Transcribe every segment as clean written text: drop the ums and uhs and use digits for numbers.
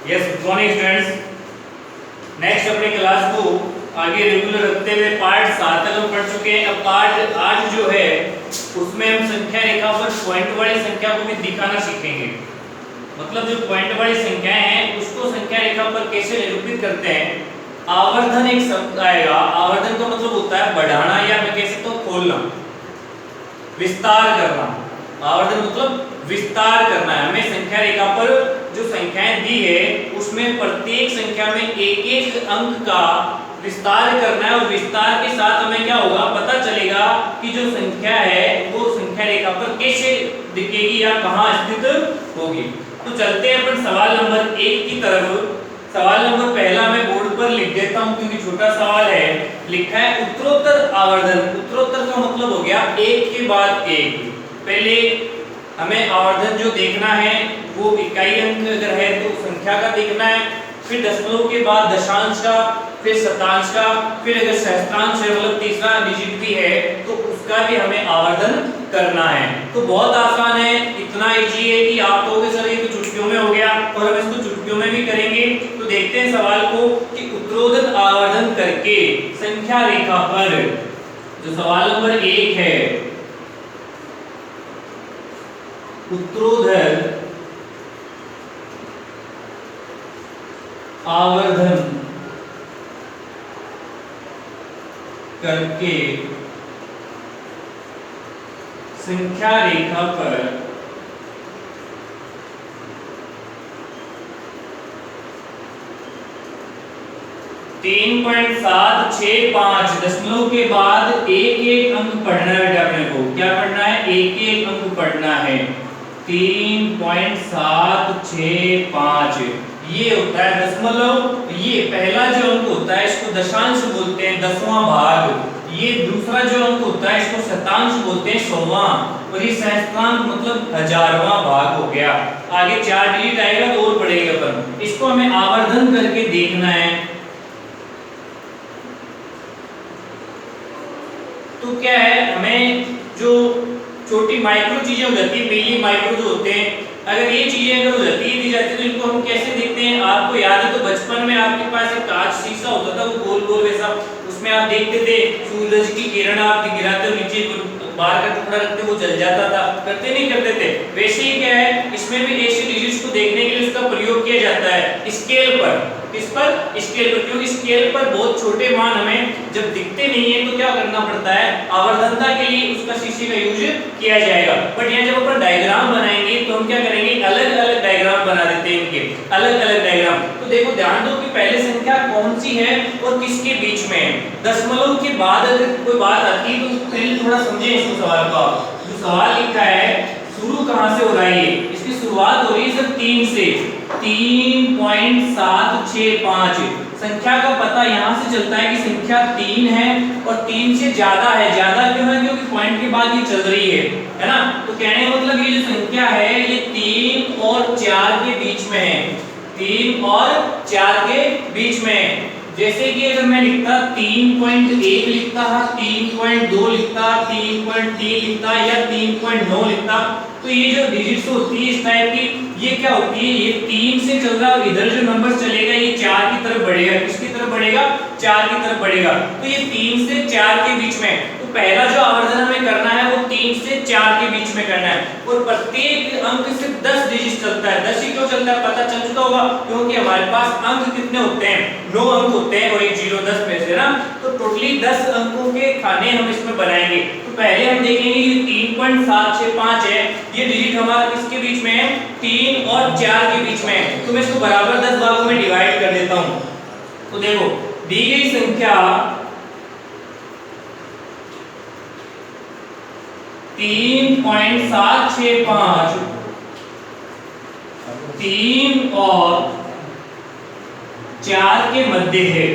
Yes good morning students. Next अपने class को आगे रेगुलर रखते हुए पार्ट 7 तक हम पढ़ चुके हैं। अब पार्ट 8 जो है उसमें हम संख्या रेखा पर पॉइंट वाली संख्या को भी दिखाना सीखेंगे। मतलब जो पॉइंट वाली संख्याएं हैं उसको संख्या रेखा पर कैसे निरूपित करते हैं। आवर्धन एक शब्द आएगा। आवर्धन का मतलब होता है बढ़ाना या मैं कह सकता हूं खोलना, विस्तार करना। आवर्धन मतलब विस्तार करना है। हमें संख्या रेखा पर जो संख्याएं दी है उसमें प्रत्येक संख्या में एक एक अंक का विस्तार करना है और विस्तार के साथ हमें क्या होगा पता चलेगा कि जो संख्या है वो संख्या रेखा पर कैसे दिखेगी या कहां स्थित होगी। तो चलते हैं अपन सवाल नंबर 1 की तरफ। सवाल नंबर पहला मैं बोर्ड पर लिख देता हूं क्योंकि छोटा सवाल है। लिखा है उत्तरोत्तर आवर्धन। उत्तरोत्तर का मतलब हो गया एक के बाद एक। पहले हमें आवर्धन जो देखना है वो इकाई अंक अगर है तो संख्या का देखना है, फिर दशमलव के बाद दशांश का, फिर शतांश का, फिर अगर सहस्त्रांश है मतलब तीसरा डिजिट भी है तो उसका भी हमें आवर्धन करना है। तो बहुत आसान है, इतना इजी है कि आप कहोगे सर ये तो चुटकियों में हो गया और हम इसको चुटकियों में भी करेंगे। तो देखते हैं सवाल को कि उत्तरोत्तर आवर्धन करके संख्या रेखा पर जो सवाल नंबर 1 है उत्तरोत्तर आवर्धन करके संख्या रेखा पर तीन 3.765 दशमलव के बाद एक एक अंक पढ़ना है बेटा। अपने को क्या पढ़ना है? एक एक अंक पढ़ना है। 3.765 ये होता है दशमलव। ये पहला जो अंक होता है इसको दशांश बोलते हैं, 10वां भाग। ये दूसरा जो अंक होता है इसको शतांश बोलते हैं, 100वां। और ये सहस्त्रांश मतलब 1000वां भाग हो गया। आगे 4 डिजिट आएगा तो और पढ़ेगा अपन। इसको हमें आवर्धन करके देखना है। तो क्या है, हमें जो छोटी माइक्रो चीजें हो जाती है, मिली माइक्रो जो होते हैं, अगर ये चीजें अगर हो जाती है दी जाती है तो इनको हम कैसे देखते हैं? आपको याद है तो बचपन में आपके पास एक कांच शीशा होता था, वो गोल गोल वैसा, उसमें आप देखते थे सूरज की किरण आप गिराते हो नीचे बाहर का टुकड़ा रखते वो जल जाता था। करते नहीं करते थे? वैसे ही क्या है इसमें भी ऐसे डिजिट्स को देखने के लिए उसका प्रयोग किया जाता है स्केल पर। किस पर? स्केल पर। क्योंकि स्केल पर बहुत छोटे मान हमें जब दिखते नहीं है तो क्या करना पड़ता है? आवर्धनता के लिए उसका शीशे का यूज किया जाएगा। बट यहाँ जब अपन डायग्राम बनाएंगे तो हम क्या करेंगे? अलग अलग डायग्राम बना देते हैं इनके, अलग अलग डायग्राम। तो देखो ध्यान दो कि पहले संख्या कौन सी है और किसके बीच में है। दशमलव के बाद अगर कोई बात आती है तो पहले थोड़ा समझें इस सवाल को। जो सवाल लिखा है शुरू कहां से हो रहा है? इसकी शुरुआत हो रही है सर 3 से। 3.765 संख्या का पता यहां से चलता है कि संख्या 3 है और 3 से ज्यादा है। ज्यादा क्यों है? क्योंकि पॉइंट के बाद ये चल रही है ना। तो कहने का मतलब ये जो संख्या है ये 3 और 4 के बीच में है। 3 और 4 के बीच में है। जैसे कि अगर मैं लिखता 3.1 लिखता, 3.2 लिखता, 3.3 लिखता या 3.9 लिखता तो ये जो डिजिट्स होती है इस टाइप की ये क्या होती है? ये 3 से चल रहा है और इधर जो नंबर चलेगा ये 4 की तरफ बढ़ेगा। किसकी तरफ बढ़ेगा? 4 की तरफ बढ़ेगा। तो ये 3 से 4 के बीच में। तो पहला जो आवर्धन हमें करना है वो 3 से 4 के बीच में करना है और प्रत्येक अंक से 10 डिजिट चलता है। 10 ही क्यों चलता है पता चल चुका होगा क्योंकि हमारे पास अंक कितने होते हैं? 9 अंक होते हैं और एक 0 10 में से ना। तो टोटली 10 अंकों के खाने हम इसमें बनाएंगे। तो पहले हम देखेंगे कि 3.765 है ये डिजिट हमारा किसके बीच में है? 3 और 4 के बीच में है। तो मैं इसको बराबर 10 भागों में डिवाइड कर देता हूं। तो देखो दी गई संख्या 3.765 3 और 4 के मध्य है।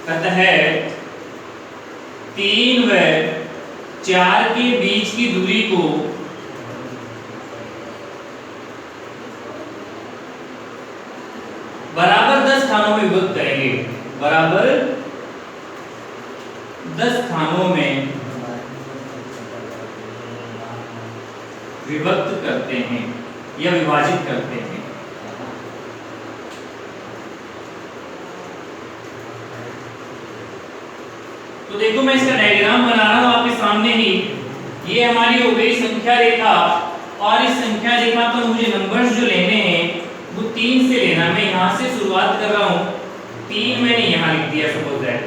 अतः 3 व 4 के बीच की दूरी को बराबर 10 खानों में विभक्त करेंगे। बराबर 10 खानों में विभक्त करते हैं या विभाजित करते हैं। तो देखो मैं इसका डायग्राम बना रहा हूं आपके सामने ही। ये हमारी हो गई संख्या रेखा, और इस संख्या रेखा पर मुझे नंबर्स जो लेने हैं वो 3 से लेना। मैं यहां से शुरुआत कर रहा हूं, 3 मैंने यहां लिख दिया सपोज दैट।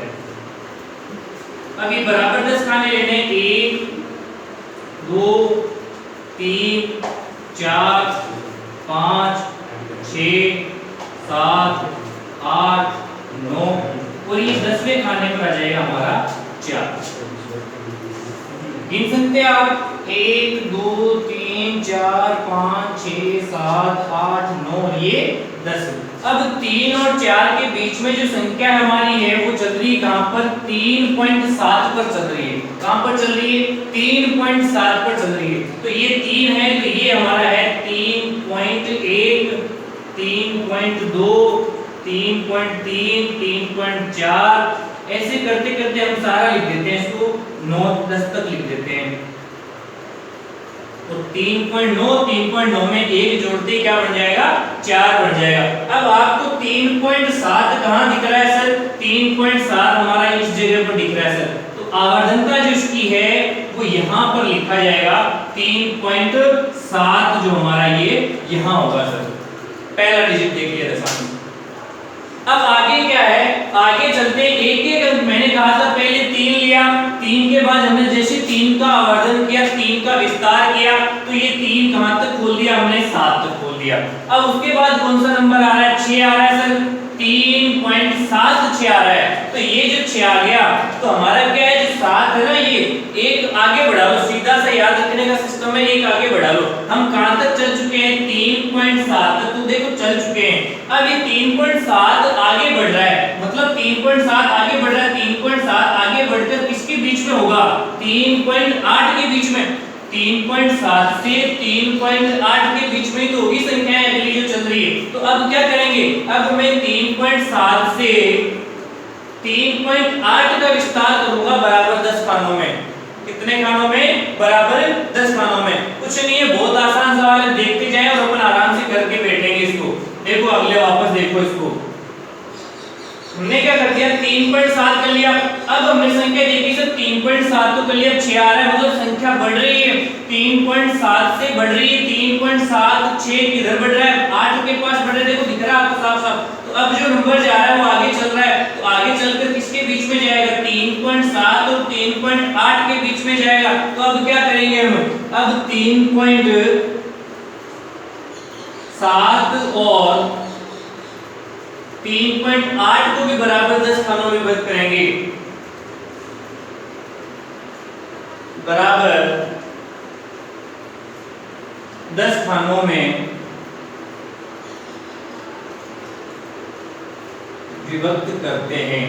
अब ये बराबर 10 खाने लेने, 1 2 3 4 5 6 7 8 9, और ये 10वें खाने पर आ जाएगा हमारा 4। गिन सकते हैं आप 1 2 3 4 5 6 7 8 9, ये 10। अब 3 और 4 के बीच में जो संख्या हमारी है वो चल रही है कहां पर? 3.7 पर चल रही है। कहां पर चल रही है? 3.7 पर चल रही है। तो ये 3 है, तो ये हमारा है 3.1 3.2 3.3 3.4, ऐसे करते करते हम सारा लिख देते हैं, इसको 9 10 तक लिख देते हैं। तो 3.9 में 1 जोड़ते क्या बन जाएगा? 4 बन जाएगा। अब आपको 3.7 कहां दिख रहा है सर? 3.7 हमारा इस जगह पर दिख रहा है सर। तो आवर्धनता जो इसकी है वो यहां पर लिखा जाएगा 3.7, जो हमारा ये यहां होगा सर। पहला डिजिट देख लिया था सामने। अब आगे क्या है? आगे चलते एक एक अंक। मैंने कहा था पहले 3 लिया, 3 के बाद हमने जैसे 3 का आवर्धन किया, 3 का विस्तार किया, तो ये 3 कहां तक खोल दिया हमने? 7 तक खोल दिया। अब उसके बाद कौन सा नंबर आ रहा है? 6 आ रहा है सर। 3.76 आ रहा है। तो ये जो 6 आ गया, तो हमारा क्या है? जो 7 है ना, ये एक आगे बढ़ा लो, सीधा सा याद रखने का सिस्टम है, एक आगे बढ़ा लो। हम कहां तक चल चुके हैं? 3.7 तक तो देखो चल चुके हैं। अब ये 3.7 आगे बढ़ रहा है, मतलब 3.7 आगे बढ़ रहा है। 3.7 आगे बढ़कर किसके बीच में होगा? 3.8 के बीच में। 3.7 से 3.8 के बीच में तो होगी संख्याएं अगली जो चल रही है। तो अब क्या करेंगे? अब मैं 3.7 से 3.8 का विस्तार करूंगा बराबर 10 खानों में। कितने खानों में? बराबर 10 खानों में। कुछ नहीं है, बहुत आसान सवाल है, देखते जाएं और अपन आराम से करके बैठेंगे इसको। देखो अगले वापस देखो इसको। हमने क्या कर दिया? 3.7 कर लिया। अब हमने संख्या देखी सर, 3.7 तो कर लिया, 6 आ रहा है, मतलब संख्या बढ़ रही है। 3.7 से बढ़ रही है, 3.7 6 किधर बढ़ रहा है? 8 के पास बढ़ रहा है। देखो दिख रहा है आपको साफ साफ। तो अब जो नंबर जा रहा है वो आगे चल रहा है, तो आगे चलकर किसके बीच में जाएगा? 3.7 और 3.8 के बीच में जाएगा। तो अब क्या करेंगे हम? अब 3.7 और 3.8 को भी बराबर 10 खानों में विभक्त करेंगे। बराबर 10 खानों में विभक्त करते हैं।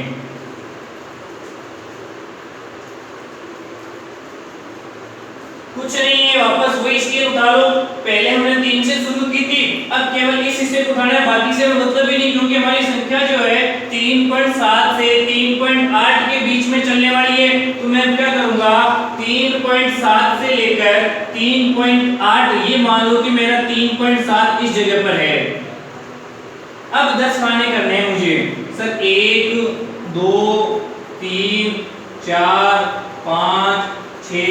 कुछ नहीं है, वापस वही स्केल उठा लो। पहले हमने 3 से शुरू की थी, अब केवल इस हिस्से को उठाना है, बाकी से मतलब ही नहीं, क्योंकि हमारी संख्या जो है 3.7 से 3.8 के बीच में चलने वाली है। तो मैं क्या करूंगा? 3.7 से लेकर 3.8, ये मान लो कि मेरा 3.7 इस जगह पर है। अब 10 खाने करने हैं मुझे सर। 1 2 3 4 5 6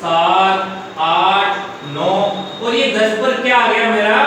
7 8 9, और ये 10 पर क्या आ गया मेरा?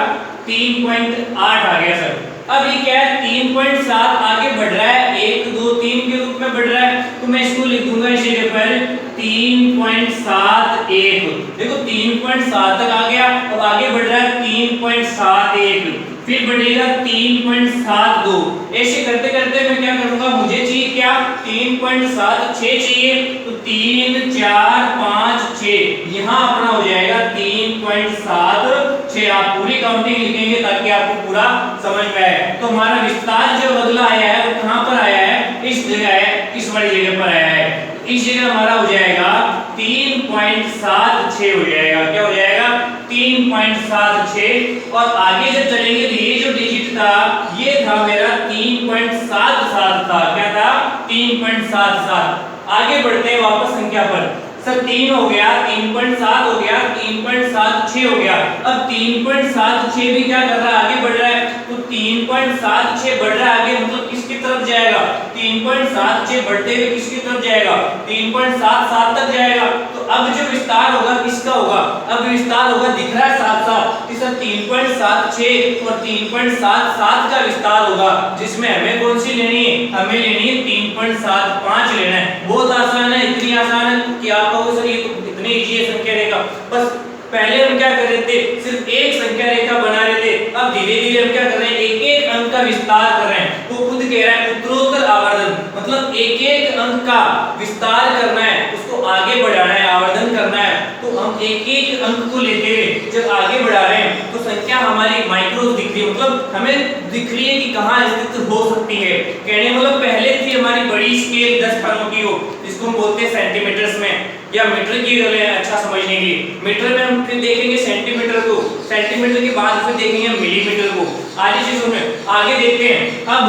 3.8 आ गया सर। अब ये क्या है? 3.7 आगे बढ़ रहा है, 1 2 3 के रूप में बढ़ रहा है, तो मैं इसको लिख दूंगा इस जगह पर 3.71। देखो 3.7 तक आ गया, अब आगे बढ़ रहा है 3.71, फिर बढ़ेगा 3.72। ऐसे करते करते मैं क्या करूंगा? मुझे चाहिए क्या? 3.76 चाहिए, तो 3 4 5 6 यहाँ अपना हो जाएगा 3.76। आप पूरी काउंटिंग लिखेंगे ताकि आपको पूरा समझ में आए। तो हमारा विस्तार जो अगला आया है वो कहां पर आया है? इस जगह है, इस वाली जगह पर आया है। इस जगह हमारा हो जाएगा 3.76 हो जाएगा। क्या हो जाएगा? 3.76। और आगे जब चलेंगे तो ये जो डिजिट था ये था मेरा 3.77 था। क्या था? 3.77। आगे बढ़ते हैं वापस संख्या पर। सर 3 हो गया, 3.7 हो गया, 3.76 हो गया। अब 3.76 भी क्या कर रहा है, आगे बढ़ रहा है। तो 3.76 बढ़ रहा है आगे, मतलब किसकी तरफ जाएगा, 3.76 बढ़ते हुए किसकी तरफ जाएगा, 3.77 तक जाएगा। तो अब जो विस्तार होगा किसका होगा, अब विस्तार होगा, दिख रहा है साथ साथ कि सर 3.76 और 3.77 का विस्तार होगा, जिसमें हमें कौन सी लेनी है, हमें लेनी है 3.75 लेना है। बहुत आसान है, इतनी आसान है कि आप कहोगे सर ये तो इतनी इजी है संख्या रेखा। बस पहले हम क्या कर रहे थे, सिर्फ एक संख्या रेखा बना रहे थे, अब धीरे धीरे हम क्या कर रहे हैं, एक एक अंक का विस्तार कर रहे हैं। वो खुद कह रहा है उत्तरोत्तर आवर्धन, मतलब एक एक अंक का विस्तार करना है, उसको आगे बढ़ाना है, आवर्धन करना है। तो हम एक एक अंक को लेते हुए जब आगे बढ़ा रहे हैं तो संख्या हमारी माइक्रोस दिख रही है, मतलब हमें दिख रही है कि कहाँ स्थित हो सकती है। कहने मतलब पहले थी हमारी बड़ी स्केल 10 खानों की हो, जिसको हम बोलते हैं सेंटीमीटर्स में या मीटर की गले अच्छा समझने के लिए। मीटर में हम फिर देखेंगे सेंटीमीटर को, सेंटीमीटर के बाद फिर देखेंगे मिलीमीटर को। आगे चीजों में आगे देखते हैं। अब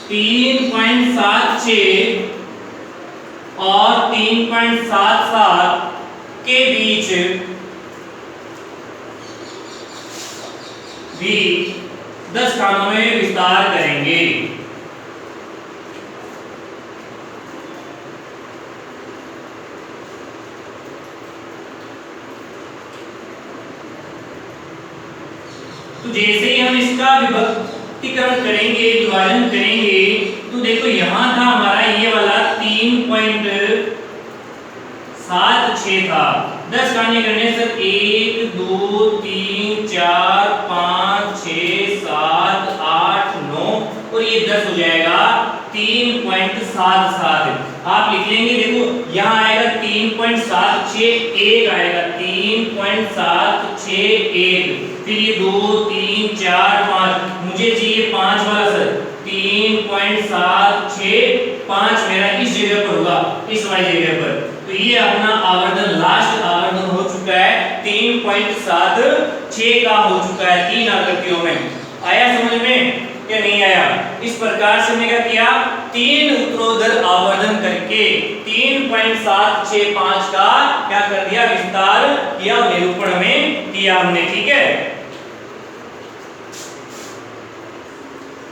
3.76 और 3.77 के बीच भी 10 खानों में विस्तार करेंगे। तो जैसे ही हम इसका विभक्तीकरण करेंगे, विभाजन करेंगे, तो देखो यहां था हमारा ये वाला 3.76 था। 10 खाने करने सर 1 2 3 4 5 6 7 8 9 और ये 10 हो जाएगा 3.77। आप लिख लेंगे, देखो यहाँ आएगा 3.761 आएगा, 3.761, फिर ये 2 3 4 5, मुझे चाहिए 5 वाला सर, 3.765 मेरा इस जगह पर होगा, इस वाली जगह पर। तो ये अपना आवर्धन, लास्ट आवर्धन हो चुका है 3.76 का हो चुका है 3 आकृतियों में। आया समझ में या नहीं आया? इस प्रकार से हमने क्या किया, 3 उत्तरोत्तर आवर्धन करके 3.765 का क्या कर दिया, विस्तार किया, निरूपण में किया हमने। ठीक है,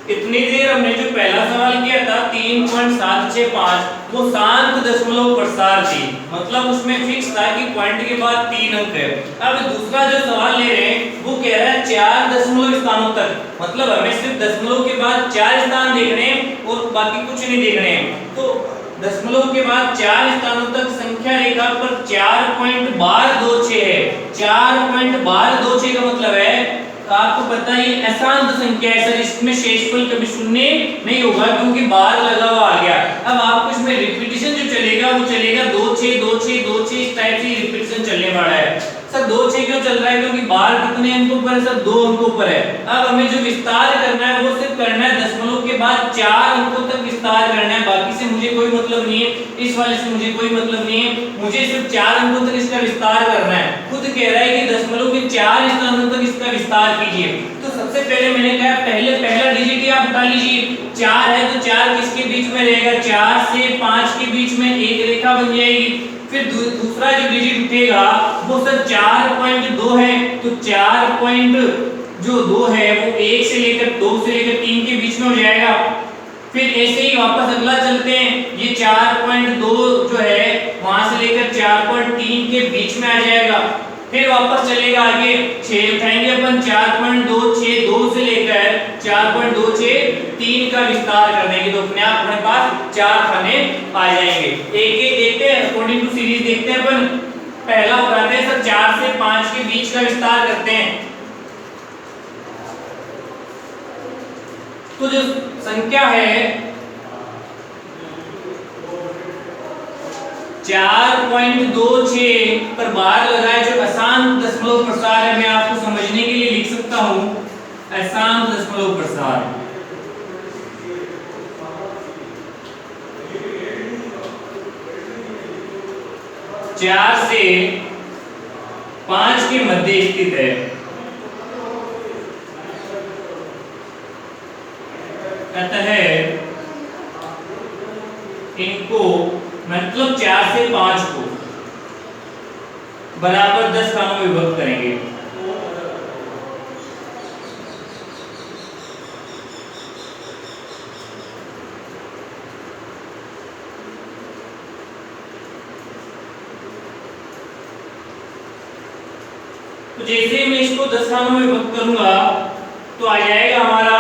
इतनी देर हमने जो पहला सवाल किया था 3.765 वो शांत दशमलव प्रसार थी, मतलब उसमें फिक्स था कि पॉइंट के बाद 3 अंक है। अब दूसरा जो सवाल ले रहे हैं वो कह रहा है 4 दशमलव स्थानों तक, मतलब हमें सिर्फ दशमलव के बाद 4 स्थान देखने हैं और बाकी कुछ नहीं देखने हैं। तो दशमलव के बाद 4 स्थानों तक संख्या रेखा पर 4.1226 है। 4.1226 का मतलब है, आपको पता है ये अशांत संख्या है सर, इसमें शेषफल कभी शून्य नहीं होगा क्योंकि बार लगा हुआ आ गया। अब आपको इसमें रिपीटिशन जो चलेगा वो चलेगा 2 6 2 6 2 6, इस टाइप से रिपीटिशन चलने वाला है। सर 2 6 क्यों चल रहा है, क्योंकि बार कितने अंकों पर है सर, 2 अंकों पर है। अब हमें जो विस्तार करना है वो सिर्फ करना है दशमलव के बाद 4 अंकों तक विस्तार करना है, बाकी से मुझे कोई मतलब नहीं है, इस वाले से मुझे कोई मतलब नहीं है, मुझे सिर्फ 4 अंकों तक इसका विस्तार करना है। खुद कह रहा है कि दशमलव के 4 स्थानों तक इसका विस्तार कीजिए। तो सबसे पहले मैंने कहा पहला डिजिट ही आप बता लीजिए, 4 है तो 4 किसके बीच में रहेगा, 4 से 5 के बीच में एक रेखा बन जाएगी। फिर दूसरा जो डिजिट उठेगा वो सर 4.2 है, तो 4.2 है वो 1 से लेकर 2 से लेकर 3 के बीच में हो जाएगा। फिर ऐसे ही वापस अगला चलते हैं, ये 4.2 जो है वहां से लेकर 4.3 के बीच में आ जाएगा। फिर वापस चलेगा आगे 6 उठाएंगे अपन, 4.262 से लेकर 4.263 3 का विस्तार कर देंगे तो अपने आप हमारे पास 4 खाने आ जाएंगे। एक एक देखते हैं, अकॉर्डिंग टू सीरीज देखते हैं अपन। पहला उठाते हैं सर 4 से 5 के बीच का विस्तार करते हैं। तो जो संख्या है 4.26 पर बार लगा है, जो अशांत दशमलव प्रसार है, मैं आपको समझने के लिए लिख सकता हूं अशांत दशमलव प्रसार। चार से 5 के मध्य स्थित है। अतः इनको मतलब हम 4 से 5 को बराबर 10 खानों में विभक्त करेंगे। तो जैसे मैं इसको 10 खानों में विभक्त करूंगा तो आ जाएगा हमारा,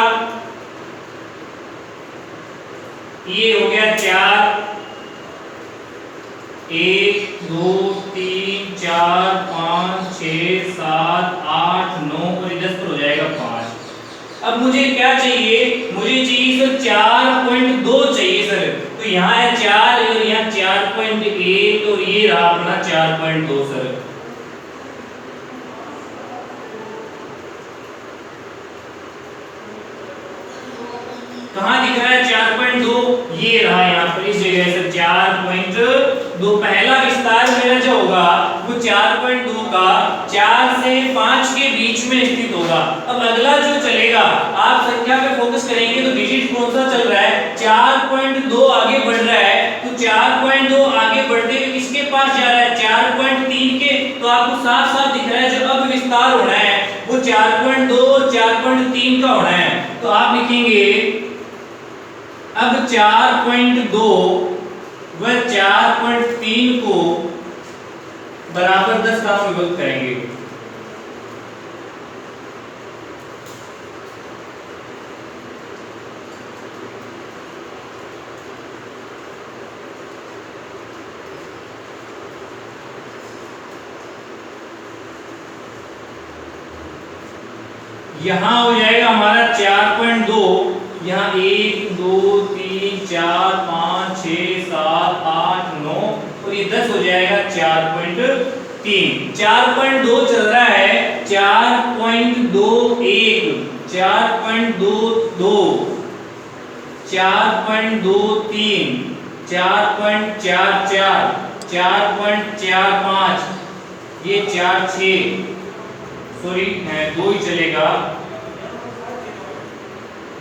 ये हो गया 4, 1 2 3 4 5 6 7 8 9 और 10 पर हो जाएगा 5। अब मुझे क्या चाहिए, मुझे चाहिए सर 4.2 चाहिए सर। तो यहाँ है 4 और यहाँ 4.1 और ये रहा अपना 4.2 सर। कहाँ दिख रहा है 4.2, ये रहा यहाँ पर इस जगह से 4.2। पहला विस्तार मेरा जो होगा वो 4.2 का 4 से 5 के बीच में स्थित होगा। अब अगला जो चलेगा, आप संख्या पे फोकस करेंगे तो डिजिट कौन सा चल रहा है, 4.2 आगे बढ़ रहा है। तो 4.2 आगे बढ़ते हुए किसके पास जा रहा है, 4.3 के। तो आपको साफ साफ दिख रहा है जो अब विस्तार होना है वो 4.2 और 4.3 का होना है। तो आप लिखेंगे अब 4.2 व 4.3 को बराबर 10 का विभक्त करेंगे। यहां हो जाएगा हमारा 4.2, यहाँ 1 2 3 4 5 6 7 8 9 और ये 10 हो जाएगा 4.3। 4.2 चल रहा है, 4.21 4.22 4.23 4.44 4.45 ये 4.6 सॉरी 2 ही चलेगा,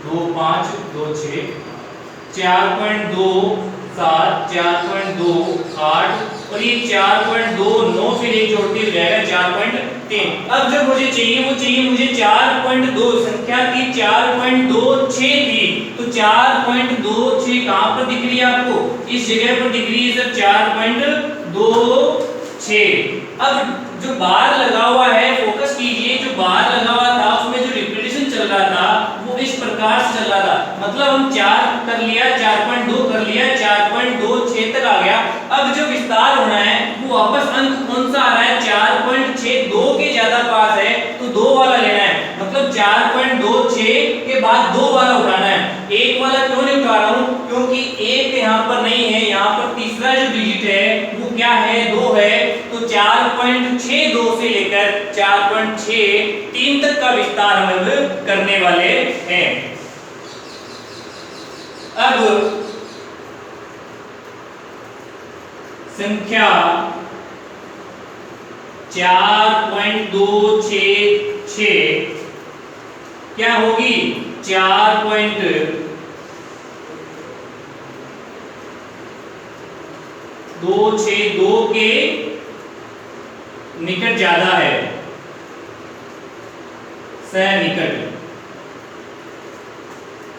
2 5 2 6 4.2 7 4.2 8 और ये 4.2 9 फिर एक जोड़ती हो जाएगा 4.3। अब जो मुझे चाहिए वो चाहिए मुझे 4.2, संख्या थी 4.26 थी। तो 4.26 कहां पर दिख रही है आपको, इस जगह पर दिख रही है सर 4.26। अब जो बार लगा हुआ है, फोकस कीजिए, जो बार लगा हुआ था उसमें जो रिपीटेशन चल रहा था वो इस प्रकार से चल रहा था। मतलब हम 4 कर लिया, 4.2 कर लिया, 4.26 तक आ गया। अब जो विस्तार होना है वो वापस अंक कौन सा आ रहा है, 4.6 2 के ज्यादा पास है तो 2 वाला लेना है। मतलब 4.26 के बाद 2 वाला उठाना है। 1 वाला क्यों नहीं उठा रहा हूं, क्योंकि 1 यहाँ पर नहीं है, यहाँ पर तीसरा जो डिजिट है वो क्या है, 2 है। तो 4.62 से लेकर 4.63 तक का विस्तार हम करने वाले हैं। अब संख्या 4.266 क्या होगी, 4.262 के निकट ज्यादा है, सनिकट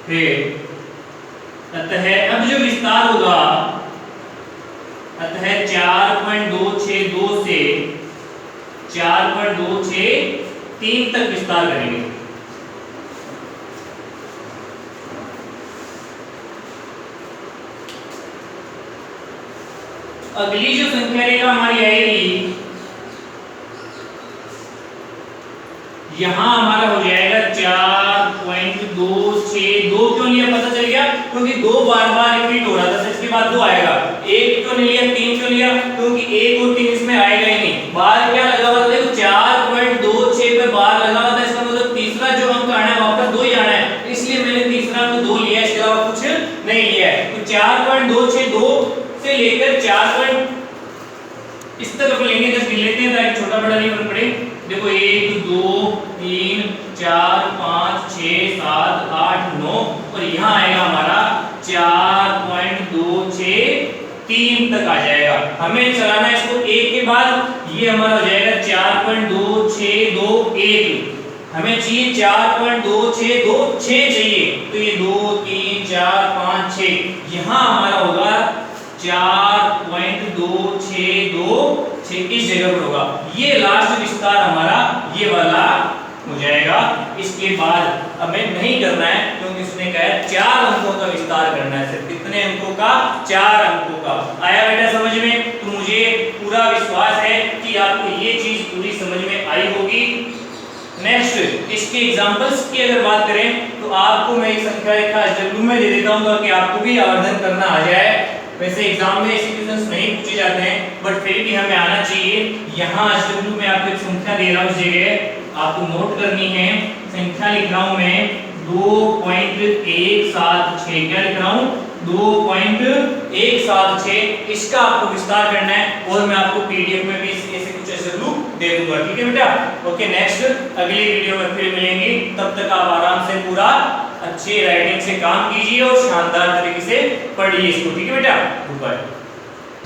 है। अतः अब जो विस्तार होगा, अतः 4.262 से 4.263 तक विस्तार करेंगे। अगली जो संख्या रेखा हमारी आएगी, यहां हमारा हो जाएगा 4.262। क्यों लिया पता चल गया, क्योंकि 2 बार रिपीट हो रहा था। इसके बाद 2 आएगा। 1 क्यों नहीं लिया, 3 क्यों लिया, क्योंकि 1 और 3 इसमें आएगा ही नहीं। बार क्या लगा हुआ था, देखो 4.26 पे बार लगा हुआ था। इसका मतलब तीसरा जो अंक आना है वापस 2 ही आना है, इसलिए मैंने तीसरा अंक 2 लिया, इसके अलावा कुछ नहीं लिया है। तो 4.262 से लेकर 4. इस तरफ लेंगे, जस्ट गिन लेते हैं ताकि छोटा बड़ा नहीं बन पड़े। देखो 1 2 3 4 5 6 7 8 9 और यहाँ आएगा हमारा 4.263 3 तक आ जाएगा। हमें चलाना है इसको एक के बाद, ये हमारा हो जाएगा 4.2621। हमें चाहिए 4.2626 चाहिए, तो ये 2 3 4 5 6, यहाँ हमारा होगा 4.2626 इस जगह पर होगा। ये लास्ट विस्तार हमारा ये वाला हो जाएगा। इसके बाद हमें नहीं करना है क्योंकि उसने कहा 4 अंकों का विस्तार करना है। सिर्फ कितने अंकों का? 4 अंकों का। आया बेटा समझ में? तो मुझे पूरा विश्वास है कि आपको ये चीज पूरी समझ में आई होगी। नेक्स्ट इसके एग्जांपल्स की अगर बात करें तो आपको मैं एक संख्या रेखा HW में दे देता हूं ताकि आपको भी आवर्धन करना आ जाए। वैसे एग्जाम में ऐसे क्वेश्चंस नहीं पूछे जाते हैं, बट फिर भी हमें आना चाहिए। यहाँ HW में आपको एक संख्या दे रहा हूं, उस जगह आपको नोट करनी है। संख्या लिख रहा हूं मैं 2.176। क्या लिख रहा हूं? 2.176। इसका आपको विस्तार करना है और मैं आपको पीडीएफ में भी ऐसे कुछ HW दे दूंगा। ठीक है बेटा? ओके, नेक्स्ट अगली वीडियो में फिर मिलेंगे। तब तक आप आराम से पूरा अच्छे राइटिंग से काम कीजिए और शानदार तरीके से पढ़िए इसको। ठीक है बेटा? Good bye.